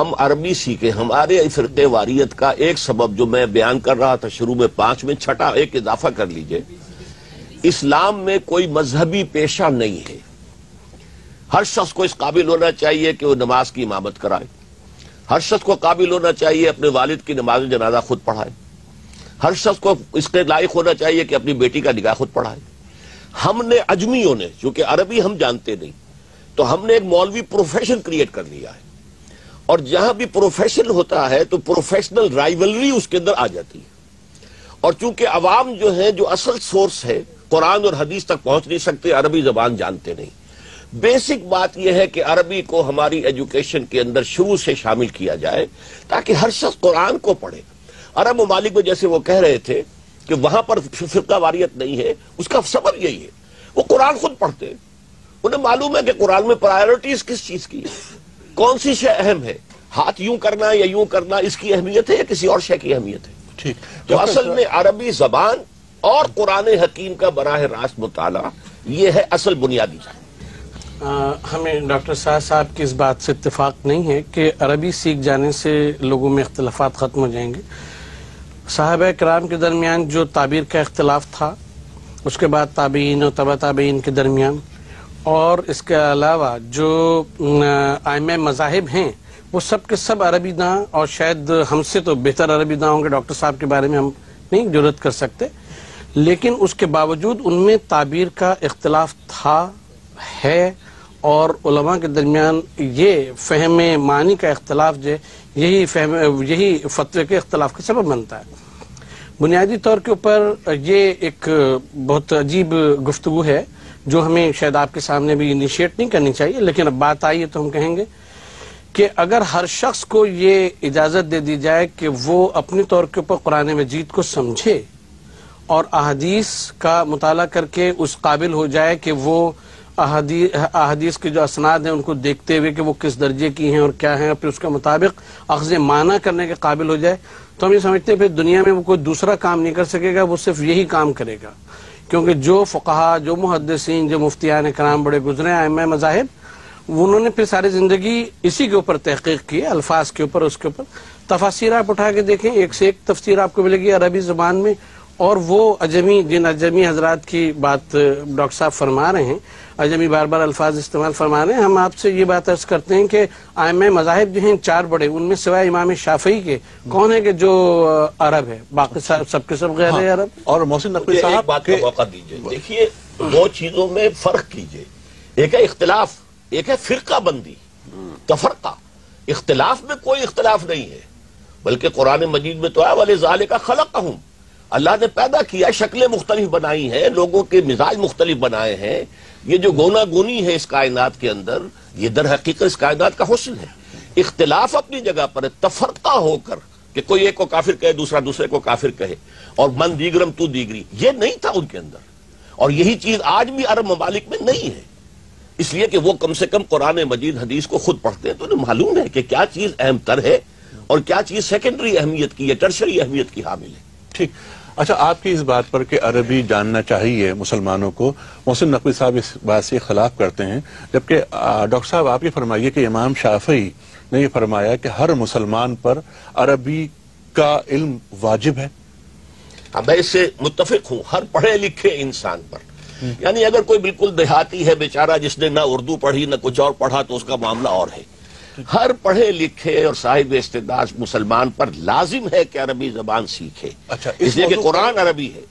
ہم عربی سیکھیں. ہمارے فرقے واریت کا ایک سبب جو میں بیان کر رہا تھا شروع میں 5 میں، چھٹا ایک اضافہ کر لیجئے. اسلام میں کوئی مذہبی پیشہ نہیں ہے. ہر شخص کو اس قابل ہونا چاہیے کہ وہ نماز کی امامت کرائے. ہر شخص کو قابل ہونا چاہیے اپنے والد کی نماز جنازہ خود پڑھائے. ہر شخص کو اس کے لائق ہونا چاہیے کہ اپنی بیٹی کا نکاح خود پڑھائے. ہم نے اجمیوں نے، چونکہ عربی ہم جانتے نہیں، تو ہم نے ایک مولوی پروفیشن کریٹ کر لیا ہے. اور جہاں بھی پروفیشن ہوتا ہے تو پروفیشنل رائیولری اس کے اندر آ جاتی ہے. اور چونکہ عوام جو ہیں، جو اصل سورس ہے، قرآن اور حدیث تک پہنچ نہیں سکتے، عربی زبان جانتے نہیں. بیسک بات یہ ہے کہ عربی کو ہماری ایجوکیشن کے اندر شروع سے شامل کیا جائے تاکہ ہر شخص قرآن کو پڑھے. عرب ممالک میں جیسے وہ کہہ رہے تھے کہ وہاں پر فرقہ واریت نہیں ہے، اس کا سبب یہی ہے وہ قرآن خود پڑھتے ہیں. انہیں معلوم ہے کہ قرآن میں پرائیورٹیز کس چیز کی ہے، کون سی شے اہم ہے. ہاتھ یوں کرنا یا یوں کرنا، اس کی اہمیت ہے یا کسی اور شے کی اہمیت ہے. ٹھیک. تو اصل میں عربی زبان اور قرآن حکیم کا براہ راست مطالعہ، یہ ہے اصل بنیادی جان. ہمیں ڈاکٹر صاحب کی اس بات سے اتفاق نہیں ہے کہ عربی سیکھ جانے سے لوگوں میں اختلافات ختم ہو جائیں گے. صحابہ کرام کے درمیان جو تعبیر کا اختلاف تھا، اس کے بعد تابعین و تبع تابعین کے درمیان، اور اس کے علاوہ جو ائمہ مذاہب ہیں وہ سب کے سب عربی داں، اور شاید ہم سے تو بہتر عربی داں ہوں گے. ڈاکٹر صاحب کے بارے میں ہم نہیں جرات کر سکتے، لیکن اس کے باوجود ان میں تعبیر کا اختلاف تھا، ہے. اور علماء کے درمیان یہ فہم معنی کا اختلاف جو یہی فتوے کے اختلاف کا سبب بنتا ہے. بنیادی طور کے اوپر یہ ایک بہت عجیب گفتگو ہے جو ہمیں شاید آپ کے سامنے بھی انیشیٹ نہیں کرنی چاہیے، لیکن اب بات آئی ہے تو ہم کہیں گے کہ اگر ہر شخص کو یہ اجازت دے دی جائے کہ وہ اپنے طور کے اوپر قرآن مجید کو سمجھے اور احادیث کا مطالعہ کر کے اس قابل ہو جائے کہ وہ احادیث کے جو اسناد ہیں ان کو دیکھتے ہوئے کہ وہ کس درجے کی ہیں اور کیا ہیں، اور پھر اس کے مطابق اخذ معنی کرنے کے قابل ہو جائے، تو ہم یہ سمجھتے ہیں پھر دنیا میں وہ کوئی دوسرا کام نہیں کر سکے گا، وہ صرف یہی کام کرے گا. کیونکہ جو فقہا، جو محدثین، جو مفتیان کرام بڑے گزرے ہیں ائمہ مذاہب، انہوں نے پھر ساری زندگی اسی کے اوپر تحقیق کی ہے، الفاظ کے اوپر. اس کے اوپر تفاسیر آپ اٹھا کے دیکھیں، ایک سے ایک تفسیر آپ کو ملے گی عربی زبان میں. اور وہ جن اجمی حضرات کی بات ڈاکٹر صاحب فرما رہے ہیں، اجمی بار بار الفاظ استعمال فرما رہے ہیں، ہم آپ سے یہ بات عرض کرتے ہیں کہ ائمہ مذاہب جو ہیں 4 بڑے، ان میں سوائے امام شافعی کے کون ہے کہ جو عرب ہے، باقی سب کے سب غیر عرب. اور محسن نقوی صاحب ایک بات کا موقع دیجئے. دیکھیے 2 چیزوں میں فرق کیجئے. ایک ہے اختلاف، ایک ہے فرقہ بندی، تفرقہ. اختلاف میں کوئی اختلاف نہیں ہے، بلکہ قرآن مجید میں تو ہے وَلِذَالِكَ خَلَقَهُمْ، اللہ نے پیدا کیا، شکلیں مختلف بنائی ہیں، لوگوں کے مزاج مختلف بنائے ہیں. یہ جو گونا گونی ہے اس کائنات کے اندر، یہ در حقیقت اس کائنات کا حسن ہے. اختلاف اپنی جگہ پر ہے، تفرقہ ہو کر کہ کوئی ایک کو کافر کہے، دوسرا دوسرے کو کافر کہے، اور من دیگرم تو دیگری، یہ نہیں تھا ان کے اندر. اور یہی چیز آج بھی عرب ممالک میں نہیں ہے، اس لیے کہ وہ کم سے کم قرآن مجید حدیث کو خود پڑھتے ہیں، تو انہیں معلوم ہے کہ کیا چیز اہم تر ہے اور کیا چیز سیکنڈری اہمیت کی ہے، ٹرشری اہمیت کی حامل ہے. ٹھیک. اچھا، آپ کی اس بات پر کہ عربی جاننا چاہیے مسلمانوں کو، محسن نقوی صاحب اس بات سے خلاف کرتے ہیں، جبکہ ڈاکٹر صاحب آپ یہ فرمائیے کہ امام شافعی نے یہ فرمایا کہ ہر مسلمان پر عربی کا علم واجب ہے. میں اس سے متفق ہوں، ہر پڑھے لکھے انسان پر. یعنی اگر کوئی بالکل دیہاتی ہے بیچارہ جس نے نہ اردو پڑھی نہ کچھ اور پڑھا تو اس کا معاملہ اور ہے. ہر پڑھے لکھے اور صاحب استعداد مسلمان پر لازم ہے کہ عربی زبان سیکھے، اچھا، اس لیے کہ قرآن عربی ہے.